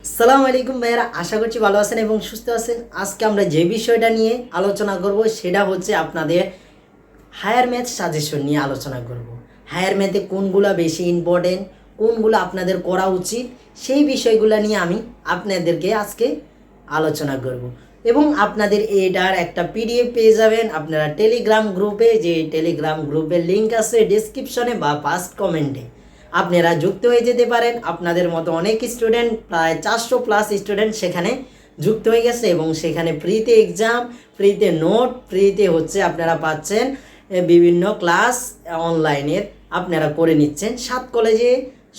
আসসালামু আলাইকুম ভাইয়ারা, আশা করছি ভালো আছেন এবং সুস্থ আছেন। আজকে আমরা যে বিষয়টা নিয়ে আলোচনা করব সেটা হচ্ছে আপনাদের হায়ার ম্যাথ সাজেশন নিয়ে আলোচনা করব। হায়ার ম্যাথে কোনগুলো বেশি ইম্পর্টেন্ট, কোনগুলো আপনাদের করা উচিত, সেই বিষয়গুলো নিয়ে আমি আপনাদেরকে আজকে আলোচনা করব। এবং আপনাদের এটার একটা পিডিএফ পেয়ে যাবেন আপনারা টেলিগ্রাম গ্রুপে, যে টেলিগ্রাম গ্রুপের লিঙ্ক আছে ডেসক্রিপশনে বা ফার্স্ট কমেন্টে। আপনারা যুক্ত হয়ে যেতে পারেন। আপনাদের মতো অনেক স্টুডেন্ট, প্রায় 400+ স্টুডেন্ট সেখানে যুক্ত হয়ে গেছে এবং সেখানে ফ্রিতে এক্সাম, ফ্রিতে নোট, ফ্রিতে হচ্ছে আপনারা পাচ্ছেন বিভিন্ন ক্লাস অনলাইনের আপনারা করে নিচ্ছেন। 7 কলেজে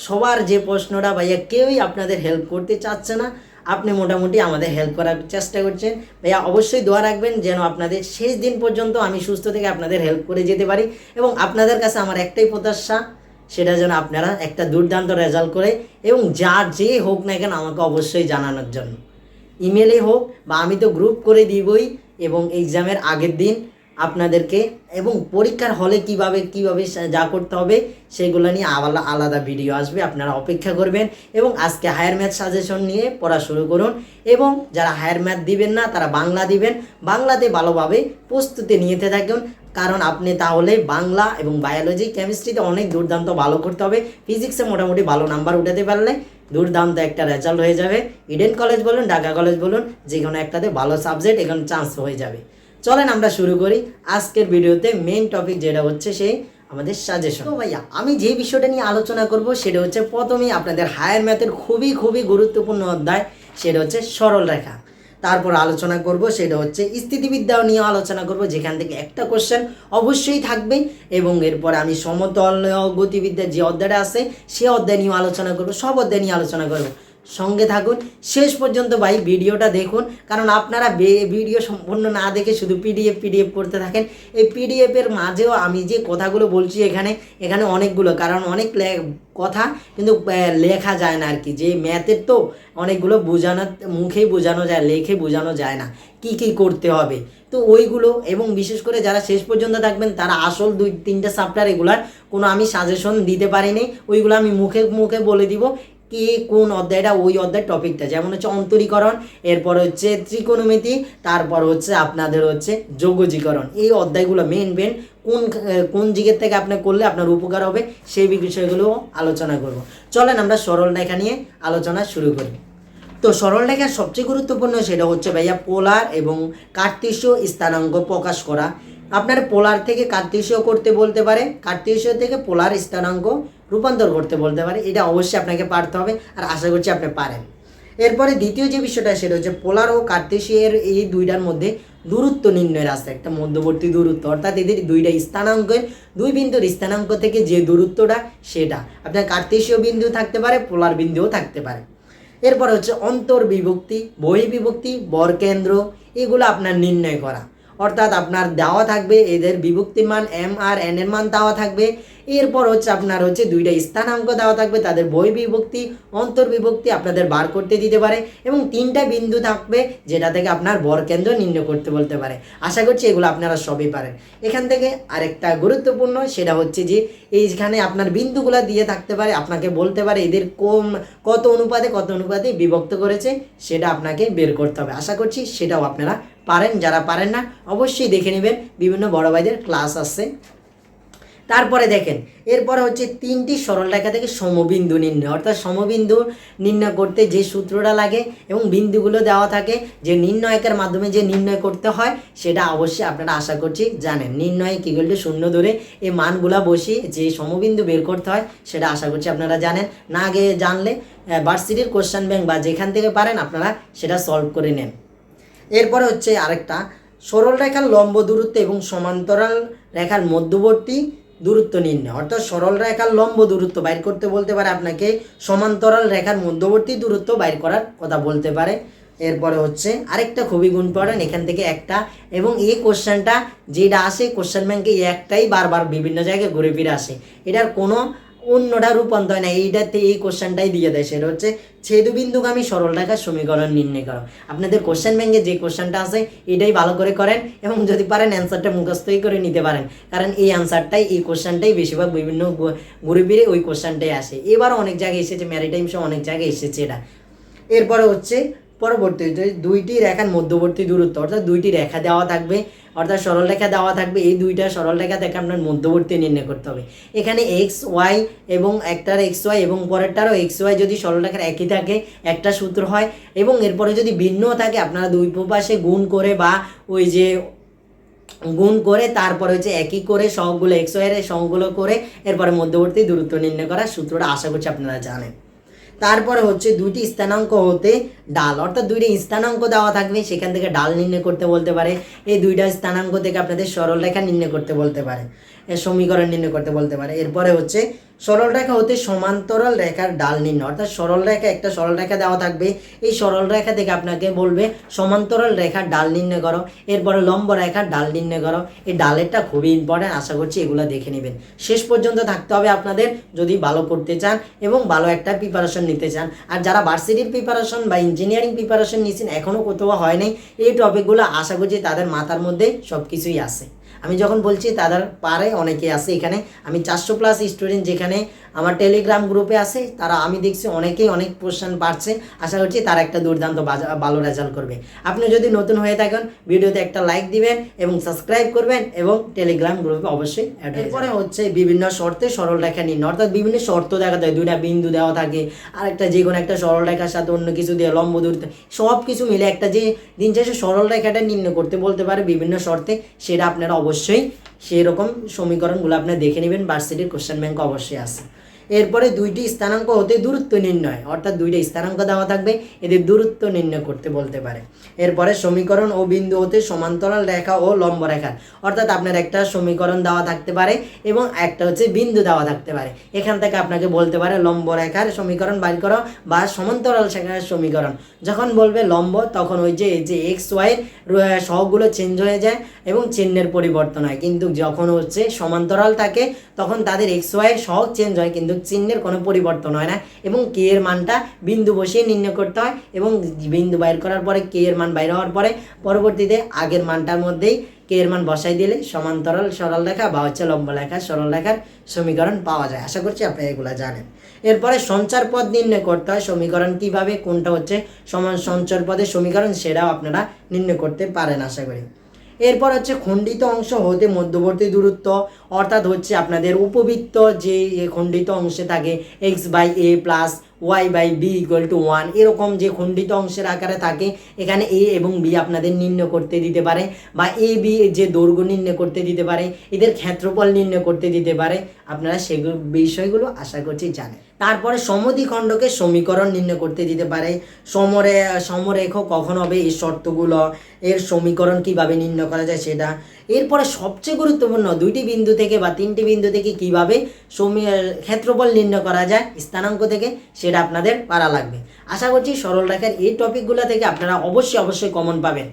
সবার যে প্রশ্নটা ভাইয়া কেউই আপনাদের হেল্প করতে চাচ্ছে না, আপনি মোটামুটি আমাদের হেল্প করার চেষ্টা করছেন। ভাইয়া অবশ্যই দোয়া রাখবেন যেন আপনাদের শেষ দিন পর্যন্ত আমি সুস্থ থেকে আপনাদের হেল্প করে যেতে পারি। এবং আপনাদের কাছে আমার একটাই প্রত্যাশা, সেটা যেন আপনারা একটা দুর্দান্ত রেজাল্ট করে এবং যার যে হোক না কেন আমাকে অবশ্যই জানানোর জন্য, ইমেলে হোক বা আমি তো গ্রুপ করে দিবই। এবং এক্সামের আগের দিন আপনাদেরকে এবং পরীক্ষার হলে কিভাবে যা করতে হবে সেগুলো নিয়ে আলাদা ভিডিও আসবে, আপনারা অপেক্ষা করবেন। এবং আজকে হায়ার ম্যাথ সাজেশন নিয়ে পড়া শুরু করুন। এবং যারা হায়ার ম্যাথ দিবেন না তারা বাংলা দিবেন, বাংলাতে ভালোভাবে প্রস্তুতি নিতে থাকুন। কারণ আপনি তাহলে বাংলা এবং বায়োলজি, কেমিস্ট্রিতে অনেক দুর্দান্ত ভালো করতে হবে। ফিজিক্সে মোটামুটি ভালো নাম্বার উঠাতে পারলে দুর্দান্ত একটা রেজাল্ট হয়ে যাবে। ইডেন কলেজ বলুন, ঢাকা কলেজ বলুন, যে কোনো একটাতে ভালো সাবজেক্ট এখানে চান্স হয়ে যাবে। চলেন আমরা শুরু করি আজকের ভিডিওতে। মেইন টপিক যেটা হচ্ছে সেই আমাদের সাজেশন। তো ভাইয়া আমি যে বিষয়টা নিয়ে আলোচনা করব সেটা হচ্ছে প্রথমেই আপনাদের হায়ার ম্যাথের খুবই গুরুত্বপূর্ণ অধ্যায়, সেটা হচ্ছে সরল রেখা। তারপর আলোচনা করব সেটা হচ্ছে স্থিতিবিদ্যাও নিয়ে আলোচনা করব, যেখান থেকে একটা কোশ্চেন অবশ্যই থাকবে। এবং এরপর আমি সমতল গতিবিদ্যার যে অধ্যায়টা আছে সে অধ্যায় নিয়ে আলোচনা করব, সব অধ্যায় নিয়ে আলোচনা করব। সঙ্গে থাকুন শেষ পর্যন্ত ভাই, ভিডিওটা দেখুন। কারণ আপনারা ভিডিও সম্পূর্ণ না দেখে শুধু পিডিএফ করতে থাকেন। এই পিডিএফের মাঝেও আমি যে কথাগুলো বলছি এখানে অনেকগুলো, কারণ অনেক কথা কিন্তু লেখা যায় না আর কি। যে ম্যাথের তো অনেকগুলো মুখেই বোঝানো যায়, লেখে বোঝানো যায় না কি করতে হবে। তো ওইগুলো, এবং বিশেষ করে যারা শেষ পর্যন্ত থাকবেন তারা আসল 2-3টা চ্যাপ্টার এগুলার কোনো আমি সাজেশন দিতে পারিনি, ওইগুলো আমি মুখে বলে দিব কি কোন অধ্যায়টা, ওই অধ্যায় টপিকটা। যেমন হচ্ছে অন্তরীকরণ, এরপর হচ্ছে ত্রিকোণমিতি, তারপর হচ্ছে আপনাদের হচ্ছে যোগজীকরণ। এই অধ্যায়গুলো মেন কোন দিকের থেকে আপনি করলে আপনার উপকার হবে সেই বিষয়গুলো আলোচনা করব। চলেন আমরা সরল রেখা নিয়ে আলোচনা শুরু করি। তো সরল রেখার সবচেয়ে গুরুত্বপূর্ণ সেটা হচ্ছে ভাইয়া পোলার এবং কার্তেশীয় স্থানাঙ্ক প্রকাশ করা। আপনার পোলার থেকে কার্তেশীয় করতে বলতে পারে, কার্তেশীয় থেকে পোলার স্থানাঙ্ক রূপান্তর করতে বলতে পারে। এটা অবশ্যই আপনাকে পারতে হবে, আর আশা করছি আপনি পারেন। এরপরে দ্বিতীয় যে বিষয়টা সেটা হচ্ছে পোলার ও কার্তেশীয়ের এই দুইটার মধ্যে দূরত্ব নির্ণয়ের রাস্তা, একটা মধ্যবর্তী দূরত্ব, অর্থাৎ এদের দুইটা স্থানাঙ্কের, দুই বিন্দুর স্থানাঙ্ক থেকে যে দূরত্বটা সেটা আপনার কার্তেশীয় বিন্দু থাকতে পারে, পোলার বিন্দুও থাকতে পারে। এরপর হচ্ছে অন্তর্বিভক্তি, বহির্বিভক্তি, বরকেন্দ্র, এগুলো আপনার নির্ণয় করা। অর্থাৎ আপনার দেওয়া থাকবে এদের বিভক্তির মান এম আর এন এর মান দেওয়া থাকবে। এরপর হচ্ছে আপনার হচ্ছে দুইটা স্থানাঙ্ক দেওয়া থাকবে, তাদের বহির্বিভক্তি, অন্তর্বিভক্তি আপনাদের বার করতে দিতে পারে। এবং 3টা বিন্দু থাকবে যেটা থেকে আপনার বরকেন্দ্র নির্ণয় করতে বলতে পারে। আশা করছি এগুলো আপনারা সবই পারেন। এখান থেকে আরেকটা গুরুত্বপূর্ণ সেটা হচ্ছে যে এইখানে আপনার বিন্দুগুলো দিয়ে থাকতে পারে, আপনাকে বলতে পারে এদের কত অনুপাতে বিভক্ত করেছে, সেটা আপনাকে বের করতে হবে। আশা করছি সেটাও আপনারা পারেন। যারা পারেন না অবশ্যই দেখে নেবেন, বিভিন্ন বড় ভাইদের ক্লাস আছে। তারপরে দেখেন এরপরে হচ্ছে 3টি সরল রেখা থেকে সমবিন্দু নির্ণয়, অর্থাৎ সমবিন্দু নির্ণয় করতে যে সূত্রটা লাগে এবং বিন্দুগুলো দেওয়া থাকে, যে নির্ণয়কের মাধ্যমে যে নির্ণয় করতে হয় সেটা অবশ্যই আপনারা আশা করছি জানেন। নির্ণয় কি বলতে শূন্য ধরে এই মানগুলা বসিয়ে যে সমবিন্দু বের করতে হয় সেটা আশা করছি আপনারা জানেন। না আগে জানলে ভার্সিটির কোশ্চেন ব্যাংক বা যেখান থেকে পারেন আপনারা সেটা সলভ করে নেন। এরপরে হচ্ছে আরেকটা সরল রেখার লম্ব দূরত্ব এবং সমান্তরাল রেখার মধ্যবর্তী দূরত্ব নির্ণয়, অর্থাৎ সরল রেখার লম্ব দূরত্ব বাইর করতে বলতে পারে আপনাকে, সমান্তরাল রেখার মধ্যবর্তী দূরত্ব বাইর করার কথা বলতে পারে। এরপরে হচ্ছে আরেকটা খুবই গুরুত্বপূর্ণ, এখান থেকে একটা, এবং এই কোশ্চেনটা যেটা আসে কোশ্চেন ব্যাংকে একটাই বারবার বিভিন্ন জায়গায় ঘুরে ফিরে আসে, এটার কোনো অন্যটা রূপান্তর হয় না, এইটাতে এই কোশ্চেনটাই দিয়ে দেয়। সেটা হচ্ছে ছেদবিন্দুগামী সরল রেখার সমীকরণ নির্ণয় করো। আপনাদের কোশ্চেন ব্যাংকে যে কোশ্চেনটা আছে এটাই ভালো করে করেন, এবং যদি পারেন অ্যান্সারটা মুখস্থই করে নিতে পারেন, কারণ এই অ্যান্সারটাই, এই কোশ্চেনটাই বেশিরভাগ বিভিন্ন ঘুরে ফিরে ওই কোশ্চেনটাই আসে। এবার অনেক জায়গায় এসেছে, ম্যারিটাইম সহ অনেক জায়গায় এসেছে এটা। এরপরে হচ্ছে পরবর্তী দুইটি রেখার মধ্যবর্তী দূরত্ব, অর্থাৎ দুইটি রেখা দেওয়া থাকবে, অর্থাৎ সরল রেখা দেওয়া থাকবে। এই দুইটা সরল রেখা থেকে আপনার মধ্যবর্তী নির্ণয় করতে হবে। এখানে এক্স ওয়াই এবং একটার এক্স ওয়াই এবং পরেরটারও এক্স ওয়াই যদি সরল রেখার একই থাকে একটা সূত্র হয়, এবং এরপরে যদি ভিন্ন থাকে আপনারা দুই পাশে গুণ করে বা ওই যে গুণ করে তারপরে হচ্ছে একই করে সহগগুলো এক্স ওয়াই এর সহগগুলো করে এরপরে মধ্যবর্তী দূরত্ব নির্ণয় করার সূত্রটা আশা করছি আপনারা জানেন। তারপরে হচ্ছে দুইটি স্থানাঙ্ক হতে ডাল, অর্থাৎ দুইটি স্থানাঙ্ক দেওয়া থাকবে, সেখান থেকে ডাল নির্ণয় করতে বলতে পারে। এই দুইটা স্থানাঙ্ক থেকে আপনাদের সরল রেখা নির্ণয় করতে বলতে পারে, সমীকরণ নির্ণয় করতে বলতে পারে। এরপরে হচ্ছে সরল রেখা হতে সমান্তরাল রেখার ডাল নির্ণয়, অর্থাৎ সরল রেখা একটা সরল রেখা দেওয়া থাকবে, এই সরল রেখা থেকে আপনাকে বলবে সমান্তরাল রেখার ডাল নির্ণয় করো, এরপরে লম্ব রেখার ডাল নির্ণয় করো। এই ডালেরটা খুবই ইম্পর্টেন্ট, আশা করছি এগুলো দেখে নেবেন। শেষ পর্যন্ত থাকতে হবে আপনাদের যদি ভালো করতে চান এবং ভালো একটা প্রিপারেশন নিতে চান। আর যারা ভার্সিটির প্রিপারেশন বা ইঞ্জিনিয়ারিং প্রিপারেশন নিচ্ছেন এখনও কোথাও হয় নাই, এই টপিকগুলো আশা করছি তাদের মাথার মধ্যে সব কিছুই আছে। আমি যখন বলছি তাদের পারে অনেকে আছে এখানে, আমি 400+ স্টুডেন্ট যেখানে আমার টেলিগ্রাম গ্রুপে আছে, তারা আমি দেখছি অনেকেই অনেক কোশ্চেন পারছে। আশা করছি তারা একটা দুর্দান্ত ভালো রেজাল্ট করবে। আপনি যদি নতুন হয়ে থাকেন ভিডিওতে একটা লাইক দিবেন এবং সাবস্ক্রাইব করবেন এবং টেলিগ্রাম গ্রুপে অবশ্যই অ্যাড। এরপরে হচ্ছে বিভিন্ন শর্তে সরল রেখা নির্ণয়, অর্থাৎ বিভিন্ন শর্ত দেখা যায়, দুইটা বিন্দু দেওয়া থাকে আর একটা যে কোনো একটা সরল রেখার সাথে অন্য কিছু দিয়ে লম্ব দূরত্ব সব কিছু মিলে একটা যে দিন শেষে সরল রেখাটা নির্ণয় করতে বলতে পারে বিভিন্ন শর্তে, সেটা আপনারা অবশ্যই সেই রকম সমীকরণগুলো আপনি দেখে নেবেন, ভার্সিটির কোশ্চেন ব্যাংক অবশ্যই আছে। এরপরে দুইটি স্থানাঙ্ক হতে দূরত্ব নির্ণয়, অর্থাৎ দুইটা স্থানাঙ্ক দেওয়া থাকবে, এদের দূরত্ব নির্ণয় করতে বলতে পারে। এরপরে সমীকরণ ও বিন্দু হতে সমান্তরাল রেখা ও লম্ব রেখা, অর্থাৎ আপনার একটা সমীকরণ দেওয়া থাকতে পারে এবং একটা হচ্ছে বিন্দু দেওয়া থাকতে পারে, এখান থেকে আপনাকে বলতে পারে লম্ব রেখার সমীকরণ বাইর করো বা সমান্তরাল রেখার সমীকরণ। যখন বলবে লম্ব তখন ওই যে এক্স ওয়াই সহগগুলো চেঞ্জ হয়ে যায় এবং চিহ্নের পরিবর্তন হয়, কিন্তু যখন হচ্ছে সমান্তরাল থাকে তখন তাদের এক্স ওয়াই সহগ চেঞ্জ হয় কিন্তু চিহ্নের কোনো পরিবর্তন হয় না, এবং কে এর মানটা বিন্দু বসিয়ে নির্ণয় করতে হয়, এবং বিন্দু বাইর করার পরে কে এর মান বাইর হওয়ার পরে পরবর্তীতে আগের মানটার মধ্যেই কে এর মান বসাই দিলে সমান্তরাল সরল রেখা বা হচ্ছে লম্ব রেখা সরল রেখার সমীকরণ পাওয়া যায়। আশা করছি আপনি এগুলো জানেন। এরপরে সঞ্চার পদ নির্ণয় করতে হয়, সমীকরণ কিভাবে কোনটা হচ্ছে সঞ্চার পদের সমীকরণ সেটাও আপনারা নির্ণয় করতে পারেন আশা করি। এরপর হচ্ছে খণ্ডিত অংশ হতে মধ্যবর্তী দূরত্ব, অর্থাৎ হচ্ছে আপনাদের উপবৃত্ত যে খণ্ডিত অংশে থাকে x/a + y/b = 1, এরকম যে খণ্ডিত অংশের আকারে থাকে এখানে a এবং b আপনাদের নির্ণয় করতে দিতে পারে, বা a b যে দৈর্ঘ্য নির্ণয় করতে দিতে পারে, এদের ক্ষেত্রফল নির্ণয় করতে দিতে পারে। আপনারা সেগুলো বিষয়গুলো আশা করছি জানেন। তারপরে সমদ্বিখণ্ডকে সমীকরণ নির্ণয় করতে দিতে পারে, সমরেখ কখন হবে এই শর্তগুলো, এর সমীকরণ কিভাবে নির্ণয় করা যায় সেটা। এরপরে সবচেয়ে গুরুত্বপূর্ণ দুইটি বিন্দু থেকে বা তিনটি বিন্দু থেকে কিভাবে ক্ষেত্রফল নির্ণয় করা যায় স্থানাঙ্ক থেকে, সেটা আপনাদের পারা লাগবে। আশা করছি সরল রেখার এই টপিকগুলো থেকে আপনারা অবশ্যই কমন পাবেন।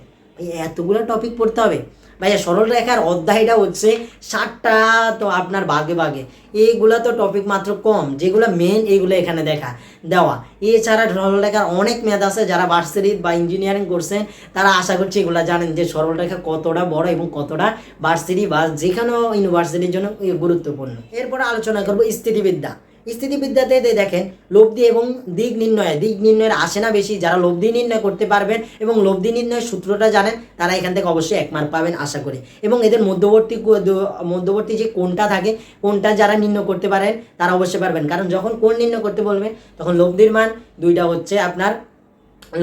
এতগুলো টপিক পড়তে হবে ভাইয়া? সরল রেখার অধ্যায়টা হচ্ছে 60টা, তো আপনার ভাগে ভাগে এইগুলো তো টপিক মাত্র কম, যেগুলো মেন এইগুলো এখানে দেওয়া। এছাড়া সরল রেখার অনেক ম্যাথ আছে, যারা ভার্সিটি বা ইঞ্জিনিয়ারিং করছেন তারা আশা করছি এগুলো জানেন যে সরল রেখা কতটা বড় এবং কতটা ভার্সিটি বা যেখানেও ইউনিভার্সিটির জন্য গুরুত্বপূর্ণ। এরপরে আলোচনা করব স্থিতিবিদ্যা। স্থিতিবিদ্যাতে দেখেন লব্ধি এবং দিক নির্ণয়ের আসে না বেশি, যারা লব্ধি নির্ণয় করতে পারবেন এবং লব্ধি নির্ণয়ের সূত্রটা জানেন তারা এখান থেকে অবশ্যই 1 মার্ক পাবেন আশা করি। এবং এদের মধ্যবর্তী যে কোণটা থাকে, কোণটা যারা নির্ণয় করতে পারেন তারা অবশ্যই পারবেন, কারণ যখন কোণ নির্ণয় করতে বলবে তখন লব্ধির মান দুইটা হচ্ছে আপনার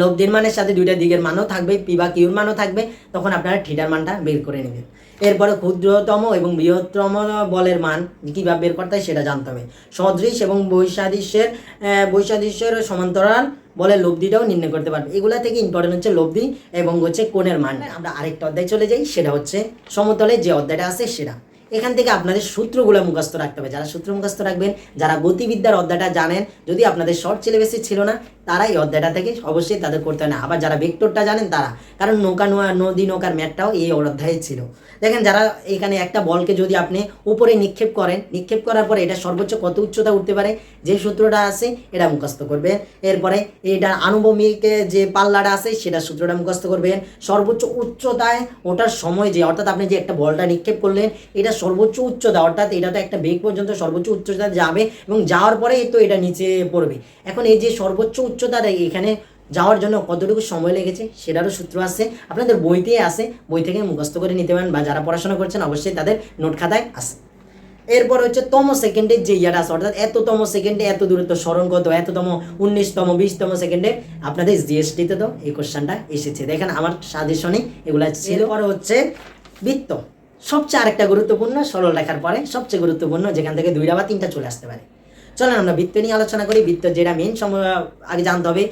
লব্ধির মানের সাথে দুইটা দিকের মানও থাকবে, পি বা কিউর মানও থাকবে, তখন আপনারা থিটার মানটা বের করে নেবেন। এরপরে ক্ষুদ্রতম এবং বৃহত্তম বলের মান কীভাবে বের করতে হয় সেটা জানতে হবে। সদৃশ এবং বৈসাদৃশ্যের সমান্তরাল বলের লব্ধিটাও নির্ণয় করতে পারবে। এগুলা থেকে ইম্পর্টেন্ট হচ্ছে লব্ধি এবং হচ্ছে কোণের মান। আমরা আরেকটা অধ্যায় চলে যাই, সেটা হচ্ছে সমতলের যে অধ্যায়টা আছে সেটা। এখান থেকে আপনাদের সূত্রগুলো মুখস্থ রাখতে হবে। যারা সূত্র মুখস্থ রাখবেন, যারা গতিবিদ্যার অধ্যায়টা জানেন, যদি আপনাদের শর্ট সিলেবাসে ছিল না তারা এই অধ্যায়টা থেকে অবশ্যই তাদের করতে হয় না। আবার যারা ভেক্টরটা জানেন তারা, কারণ নদী নৌকার ম্যাথটাও এই অধ্যায়ে ছিল। দেখেন যারা এখানে একটা বলকে যদি আপনি উপরে নিক্ষেপ করার পরে এটা সর্বোচ্চ কত উচ্চতা উঠতে পারে যে সূত্রটা আছে এটা মুখস্থ করবেন। এরপরে এটা আনুভূমিক যে পাল্লাটা আছে সেটা সূত্রটা মুখস্থ করবেন। সর্বোচ্চ উচ্চতায় ওঠার সময় যে, অর্থাৎ আপনি যে একটা বলটা নিক্ষেপ করলেন এটা সর্বোচ্চ উচ্চতা, অর্থাৎ এটা তো একটা বেগ পর্যন্ত সর্বোচ্চ উচ্চতা যাবে এবং যাওয়ার পরে তো এটা নিচে পড়বে। এখন এই যে সর্বোচ্চ উচ্চতা এখানে যাওয়ার জন্য কতটুকু সময় লেগেছে সেটারও সূত্র আছে, আপনাদের বইতেই আছে, বই থেকে মুখস্থ করে নিতে পারেন, বা যারা পড়াশোনা করছেন অবশ্যই তাদের নোট খাতায় আছে। এরপর হচ্ছে তম সেকেন্ডের যে ইয়াটা আছে, অর্থাৎ এততম সেকেন্ডে এত দূরত্ব স্মরণ কত, এততম 19তম 20তম সেকেন্ডে আপনাদের জিএসটিতে তো এই কোশ্চেনটা এসেছে। দেখেন আমার সাজেশনে এগুলা ছিল। পরে হচ্ছে বৃত্ত, সবচেয়ে আরেকটা গুরুত্বপূর্ণ, সরল রেখার পরে সবচেয়ে গুরুত্বপূর্ণ, যেখান থেকে 2টা বা 3টা চলে আসতে পারে। চলেন আমরা বৃত্ত নিয়ে আলোচনা করি। বৃত্ত যেটা মেন আগে জানতে হবে,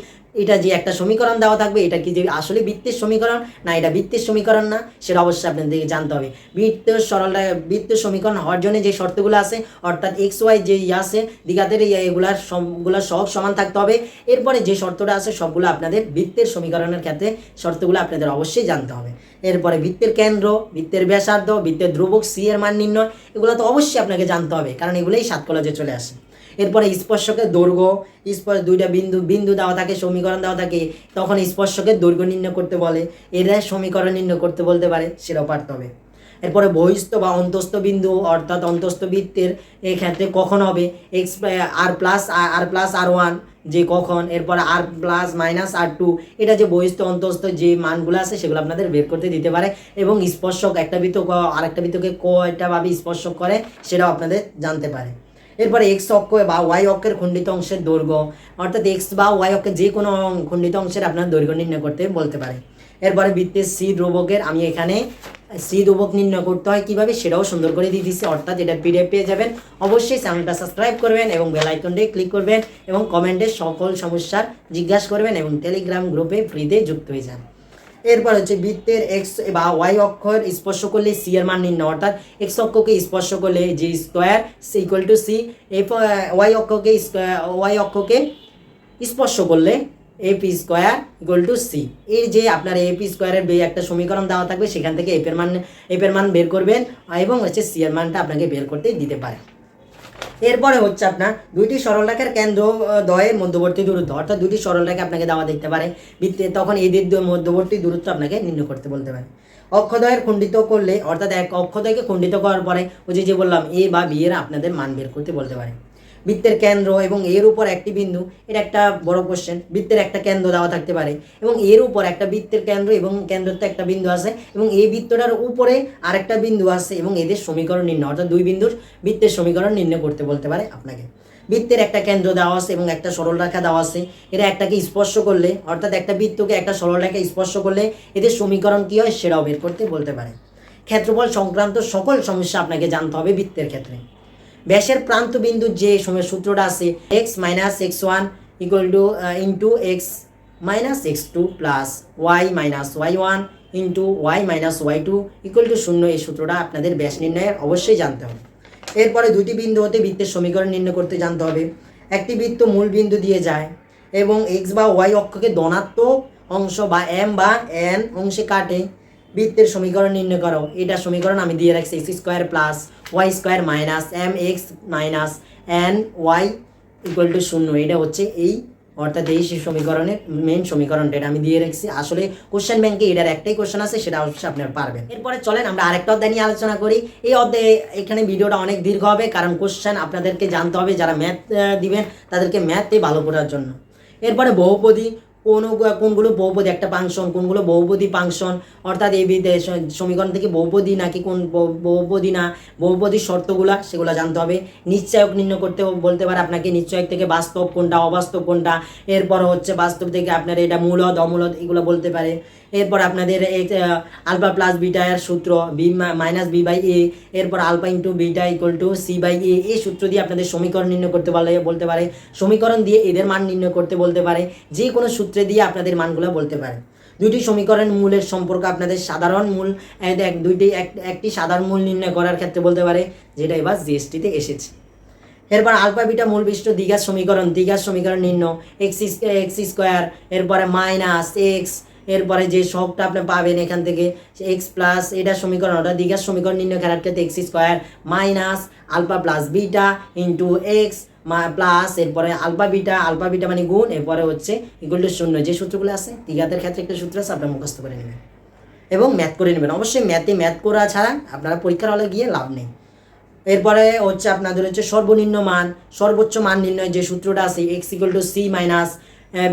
এটা যে একটা সমীকরণ দেওয়া থাকবে, এটা কি যে আসলে বৃত্তের সমীকরণ না এটা বৃত্তের সমীকরণ না, সেটা অবশ্যই আপনাদেরকে জানতে হবে। বৃত্তের সমীকরণ হওয়ার জন্য যে শর্তগুলো আছে, অর্থাৎ এক্স ওয়াই যে আছে দ্বিঘাতের এগুলার সবগুলো সব সমান থাকতে হবে। এরপরে যে শর্তটা আছে সবগুলো আপনাদের বৃত্তের সমীকরণের ক্ষেত্রে শর্তগুলো আপনাদের অবশ্যই জানতে হবে। এরপরে বৃত্তের কেন্দ্র, বৃত্তের ব্যাসার্ধ, বৃত্তের ধ্রুবক সি এর মান নির্ণয়, এগুলো তো অবশ্যই আপনাকে জানতে হবে, কারণ এগুলোই 7 কলেজে চলে আসে। এরপরে স্পর্শকের দৈর্ঘ্য, দুইটা বিন্দু দেওয়া থাকে, সমীকরণ দেওয়া থাকে, তখন স্পর্শকের দৈর্ঘ্য নির্ণয় করতে বলে, এরা সমীকরণ নির্ণয় করতে বলতে পারে, সেটাও পারতে হবে। এরপরে বহিস্থ বা অন্তস্থ বিন্দু, অর্থাৎ অন্তস্থ বৃত্তের ক্ষেত্রে কখন হবে এক্স আর প্লাস আর1 যে কখন, এরপরে R+-R2, এটা যে বহিস্থ অন্তস্থ যে মানগুলো আছে সেগুলো আপনাদের বের করতে দিতে পারে। এবং স্পর্শক একটা বৃত্ত আরেকটা বৃত্তকে কয়টা ভাবে স্পর্শক করে সেটাও আপনাদের জানতে পারে। এরপরে এক্স অক্ষ বা ওয়াই অক্ষের খণ্ডিত অংশের দৈর্ঘ্য, অর্থাৎ এক্স বা ওয়াই অক্ষের যে কোনো খণ্ডিত অংশের আপনার দৈর্ঘ্য নির্ণয় করতে বলতে পারে। এরপরে বৃত্তের সি ধ্রুবকের, আমি এখানে সি ধ্রুবক নির্ণয় করতে হয় কীভাবে সেটাও সুন্দর করে দিয়ে দিচ্ছি, অর্থাৎ এটা পিডিএফ পেয়ে যাবেন। অবশ্যই চ্যানেলটা সাবস্ক্রাইব করবেন এবং বেল আইকনটায় ক্লিক করবেন এবং কমেন্টে সকল সমস্যার জিজ্ঞাসা করবেন এবং টেলিগ্রাম গ্রুপে ফ্রিতে যুক্ত হয়ে যান। এরপর হচ্ছে বৃত্তের এক্স বা ওয়াই অক্ষর স্পর্শ করলে সি এর মান নির্ণয়, অর্থাৎ এক্স অক্ষকে স্পর্শ করলে g square equal to c, Y অক্ষকে স্পর্শ করলে f square equal to c. এর যে আপনার এপি স্কোয়ারের একটা সমীকরণ দেওয়া থাকবে, সেখান থেকে এপের মান বের করবেন এবং হচ্ছে সি এর মানটা আপনাকে বের করতে দিতে পারে। এরপরে হচ্ছে আপনার দুইটি সরলরেখার কেন্দ্র দ্বয়ের মধ্যবর্তী দূরত্ব, অর্থাৎ দুইটি সরলরেখা আপনাকে দেওয়া দেখতে পারে বৃত্তে, তখন এদের মধ্যবর্তী দূরত্ব আপনাকে নির্ণয় করতে বলতে পারে। অক্ষদ্বয়ের খণ্ডিত করলে, অর্থাৎ এক অক্ষদ্বয়কে খণ্ডিত করার পরে ওই যে বললাম এ বা বি এর আপনাদের মান বের করতে বলতে পারে। বৃত্তের কেন্দ্র এবং এর উপর একটি বিন্দু, এটা একটা বড় কোশ্চেন। বৃত্তের একটা কেন্দ্র দেওয়া থাকতে পারে এবং এর উপর একটা বৃত্তের কেন্দ্র এবং কেন্দ্রতে একটা বিন্দু আছে এবং এই বৃত্তটার উপরে আরেকটা বিন্দু আছে এবং এদের সমীকরণ নির্ণয়, অর্থাৎ দুই বিন্দুর বৃত্তের সমীকরণ নির্ণয় করতে বলতে পারে আপনাকে। বৃত্তের একটা কেন্দ্র দেওয়া আছে এবং একটা সরলরেখা দেওয়া আছে, এরা একটাকে স্পর্শ করলে, অর্থাৎ একটা বৃত্তকে একটা সরলরেখা স্পর্শ করলে এদের সমীকরণ কী হয় সেটাও বের করতে বলতে পারে। ক্ষেত্রফল সংক্রান্ত সকল সমস্যা আপনাকে জানতে হবে বৃত্তের ক্ষেত্রে। ব্যাসের প্রান্ত বিন্দুর যে সূত্রটা আছে x-x1 equal to into x-x2 plus y-y1 into y-y2 equal to 0, এই সূত্রটা আপনাদের ব্যাস নির্ণয়ের অবশ্যই জানতে হবে। এরপরে দুটি বিন্দু হতে বৃত্তের সমীকরণ নির্ণয় করতে জানতে হবে। একটি বৃত্ত মূল বিন্দু দিয়ে যায় এবং x বা y অক্ষকে ধনাত্মক অংশ বা m বা n অংশে কাটে, বৃত্তের সমীকরণ নির্ণয় করো। এটা সমীকরণ আমি দিয়ে রাখছি x square plus y square minus m x minus n y equal to 0, এটা হচ্ছে এই, অর্থাৎ এই সমীকরণের মেন সমীকরণটা এটা আমি দিয়ে রাখছি। আসলে কোশ্চেন ব্যাংকে এটার একটাই কোশ্চেন আছে, সেটা অবশ্যই আপনারা পারবেন। এরপরে চলেন আমরা আরেকটা অধ্যায় নিয়ে আলোচনা করি। এই অধ্যায়ে এখানে ভিডিওটা অনেক দীর্ঘ হবে, কারণ কোশ্চেন আপনাদেরকে জানতে হবে, যারা ম্যাথ দিবেন তাদেরকে ম্যাথে ভালো করার জন্য। এরপরে বহুপদী, কোনগুলো বহুপদী একটা ফাংশন, কোনগুলো বহুপদী ফাংশন, অর্থাৎ এই সমীকরণ থেকে বহুপদী নাকি কোন বহুপদী না, বহুপদীর শর্তগুলা সেগুলো জানতে হবে। নিশ্চয়ক নির্ণয় করতে বলতে পারে আপনাকে, নিশ্চয়ক থেকে বাস্তব কোনটা অবাস্তব কোনটা, এরপর হচ্ছে বাস্তব থেকে আপনার এটা মূলদ অমূলদ এগুলো বলতে পারে। এরপর আপনাদের আলফা প্লাস বিটা এর সূত্র b minus b by a, এরপর alpha into beta equal to c by a, এই সূত্র দিয়ে আপনাদের সমীকরণ নির্ণয় করতে বলতে পারে। সমীকরণ দিয়ে এদের মান নির্ণয় করতে বলতে পারে, যে কোনো সূত্রে দিয়ে আপনাদের মানগুলো বলতে পারে। দুইটি সমীকরণ মূলের সম্পর্ক আপনাদের সাধারণ মূল একটি সাধারণ মূল নির্ণয় করার ক্ষেত্রে বলতে পারে, যেটা এবার জিএসটিতে এসেছে। এরপর আলফা বিটা মূল বিশিষ্ট দ্বিঘাত সমীকরণ নির্ণয় এক্স স্কোয়ার, এরপরে মাইনাস এক্স, এরপরে যে শখটা আপনি পাবেন এখান থেকে এক্স প্লাস এটা সমীকরণ, ওটা দ্বিঘাত সমীকরণ নির্ণয় করার ক্ষেত্রে x square minus alpha plus beta into x plus, এরপরে আলফা বিটা মানে গুণ, এরপরে হচ্ছে ইকুয়াল টু 0, যে সূত্রগুলো আছে দ্বিঘাতের ক্ষেত্রে একটা সূত্র আছে, আপনারা মুখস্থ করে নেবেন এবং ম্যাথ করে নেবেন। অবশ্যই ম্যাথ করা ছাড়া আপনারা পরীক্ষার হলে গিয়ে লাভ নেই। এরপরে হচ্ছে আপনাদের হচ্ছে সর্বনিম্ন মান সর্বোচ্চ মান নির্ণয় যে সূত্রটা আছে x equal to c minus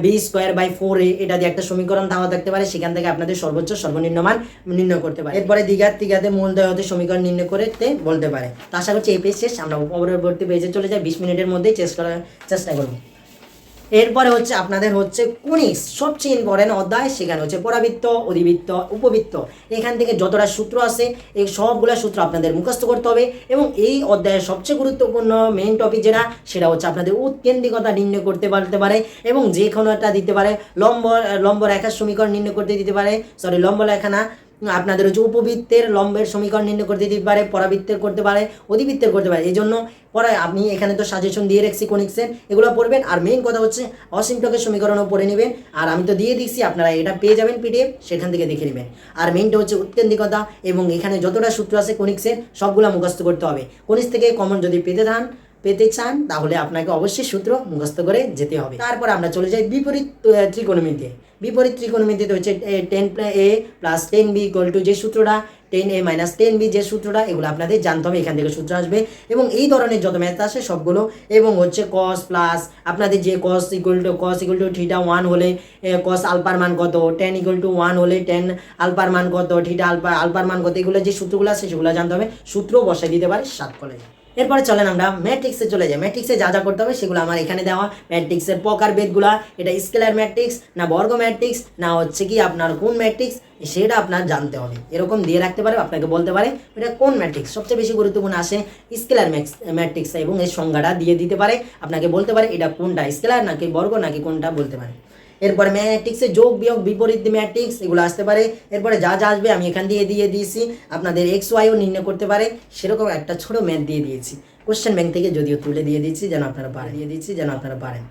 b²/4a এটা দিয়ে একটা সমীকরণ দেওয়া থাকতে পারে, সেখান থেকে আপনাদের সর্বোচ্চ সর্বনিম্ন মান নির্ণয় করতে পারে। এরপরে দ্বিঘাতে মূলদ্বয় হতে সমীকরণ নির্ণয় করতে বলতে পারে। তো আশা করছি এই পেজ শেষ, আমরা পরবর্তী পেজে চলে যাই। 20 মিনিটের মধ্যেই চেষ্টা করবো। এরপরে হচ্ছে আপনাদের হচ্ছে কনিক্স, সবচেয়ে ইম্পর্টেন্ট অধ্যায়। সেখানে হচ্ছে পরাবৃত্ত, অধিবৃত্ত, উপবৃত্ত, এখান থেকে যতটা সূত্র আছে এই সবগুলা সূত্র আপনাদের মুখস্থ করতে হবে। এবং এই অধ্যায়ের সবচেয়ে গুরুত্বপূর্ণ মেইন টপিক যেটা, সেটা হচ্ছে আপনাদের উৎকেন্দ্রিকতা নির্ণয় করতে পারতে পারে, এবং যে কোনো একটা দিতে পারে লম্ব রেখার সমীকরণ নির্ণয় করতে দিতে পারে, লম্ব রেখা না, আপনাদের হচ্ছে উপবৃত্তের লম্বের সমীকরণ নির্ণয় করতে দিতে পারে, পরাবৃত্তের করতে পারে, অধিবৃত্তের করতে পারে। এই জন্য পরে আপনি এখানে তো সাজেশন দিয়ে রাখছি কনিক্সের, এগুলো পড়বেন। আর মেইন কথা হচ্ছে অসীমটকের সমীকরণও পড়ে নেবেন। আর আমি তো দিয়ে দিচ্ছি, আপনারা এটা পেয়ে যাবেন পিডিএফ, সেখান থেকে দেখে নেবেন। আর মেইনটা হচ্ছে উৎকেন্দ্রিকতা, এবং এখানে যতটা সূত্র আছে কনিক্সের সবগুলো মুখস্থ করতে হবে। কনিক্স থেকে কমন যদি পেতে চান তাহলে আপনাকে অবশ্যই সূত্র মুখস্থ করে যেতে হবে। তারপর আমরা চলে যাই বিপরীত ত্রিকোণমিতিতে। বিপরীত ত্রিকোণমিতিতে হচ্ছে 10a + 10b = যে সূত্রটা, 10a - 10b যে সূত্রটা, এগুলো আপনাদের জানতে হবে। এখান থেকে সূত্র আসবে, এবং এই ধরনের যত ম্যাথ আসে সবগুলো, এবং হচ্ছে cos প্লাস আপনাদের যে cos = θ1 হলে cos আলফার মান কত, tan = 1 হলে tan আলফার মান কত, θ আলফার মান কত, এগুলো যে সূত্রগুলো আছে সেগুলো জানতে হবে। সূত্র বসাই দিতে পারে 7 কলেজে। এরপরে চলেন আমরা ম্যাট্রিক্সে চলে যাই। ম্যাট্রিক্সে যা যা করতে হবে সেগুলো আমার এখানে দেওয়া। ম্যাট্রিক্সের প্রকারভেদগুলা, এটা স্কেলার ম্যাট্রিক্স না বর্গ ম্যাট্রিক্স না হচ্ছে কি আপনার কোন ম্যাট্রিক্স, সেটা আপনার জানতে হবে। এরকম দিয়ে রাখতে পারে, আপনাকে বলতে পারে এটা কোন ম্যাট্রিক্স। সবচেয়ে বেশি গুরুত্বপূর্ণ আসে স্কেলার ম্যাট্রিক্স, এবং এর সংজ্ঞাটা দিয়ে দিতে পারে, আপনাকে বলতে পারে এটা কোনটা স্কেলার নাকি বর্গ নাকি কোনটা বলতে পারে। এরপরে ম্যাট্রিক্সে যোগ বিয়োগ বিপরীত ম্যাট্রিক্স এগুলো আসতে পারে। এরপরে যা যা আসবে আমি এখান দিয়ে দিয়েছি। আপনাদের XYও নির্ণয় করতে পারে, সেরকম একটা ছোট ম্যাথ দিয়ে দিয়েছি। কোশ্চেন ব্যাংক থেকে যদিও তুলে দিয়ে দিচ্ছি যেন আপনারা পারেন।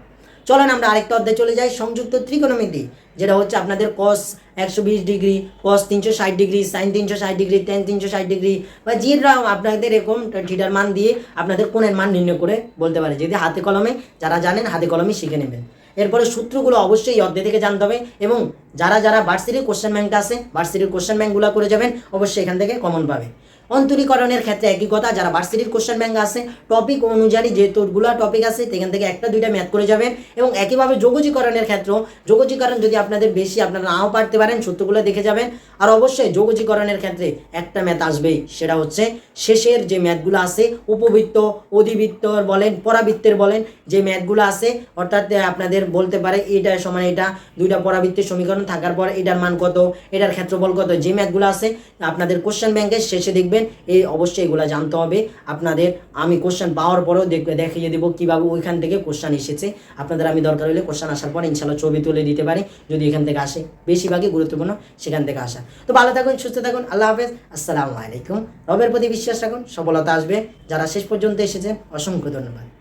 চলেন আমরা আরেকটা অধ্যায় চলে যাই, সংযুক্ত ত্রিকোণমিতি, যেটা হচ্ছে আপনাদের cos 120 degree, cos 360 degree, sin 360 degree, tan 360 degree, বা যেটা আপনাদের এরকম থিটার মান দিয়ে আপনাদের কোণের মান নির্ণয় করে বলতে পারে। যদি হাতে কলমে যারা জানেন হাতে কলমে শিখে নেবেন। এরপরে সূত্রগুলো অবশ্যই এই অধ্যায় থেকে জানতে হবে, এবং যারা ভার্সিটির কোশ্চেন ব্যাংকটা আছে ভার্সিটির কোশ্চেন ব্যাংকগুলো করে যাবেন, অবশ্যই এখান থেকে কমন পাবে। অন্তরীকরণের ক্ষেত্রে একই কথা, যারা ভার্সিটির কোশ্চেন ব্যাংক আছে টপিক অনুযায়ী যে তোরগুলো টপিক আছে সেখান থেকে একটা দুইটা ম্যাথ করে যাবেন। এবং একইভাবে যোগজীকরণের ক্ষেত্রেও যোগজীকরণ যদি আপনাদের বেশি আপনারা নাও পারতে পারেন, সূত্রগুলো দেখে যাবেন। আর অবশ্যই যোগজীকরণের ক্ষেত্রে একটা ম্যাথ আসবেই, সেটা হচ্ছে শেষের যে ম্যাথগুলো আছে উপবৃত্ত, অধিবৃত্ত বলেন, পরাবৃত্তের বলেন, যে ম্যাথগুলো আছে, অর্থাৎ আপনাদের বলতে পারে এটা সমান এটা, দুইটা পরাবৃত্তের সমীকরণ থাকার পর এটার মান কত, এটার ক্ষেত্রফল কত, যে ম্যাথগুলো আছে আপনাদের কোশ্চেন ব্যাংকের শেষে দেখবেন। এই অবশ্যই এগুলো জানতে হবে আপনাদের। আমি কোশ্চেন পাওয়ার পরেও দেখিয়ে দেবো কীভাবে ওইখান থেকে কোশ্চেন এসেছে। আপনাদের আমি দরকার হলে কোশ্চেন আসার পর ইনশাল্লাহ ছবি তুলে দিতে পারি, যদি এখান থেকে আসে। বেশিরভাগই গুরুত্বপূর্ণ সেখান থেকে আসা। তো ভালো থাকুন, সুস্থ থাকুন, আল্লাহ হাফেজ, আসসালামু আলাইকুম। রবের প্রতি বিশ্বাস রাখুন, সফলতা আসবে। যারা শেষ পর্যন্ত এসেছেন অসংখ্য ধন্যবাদ।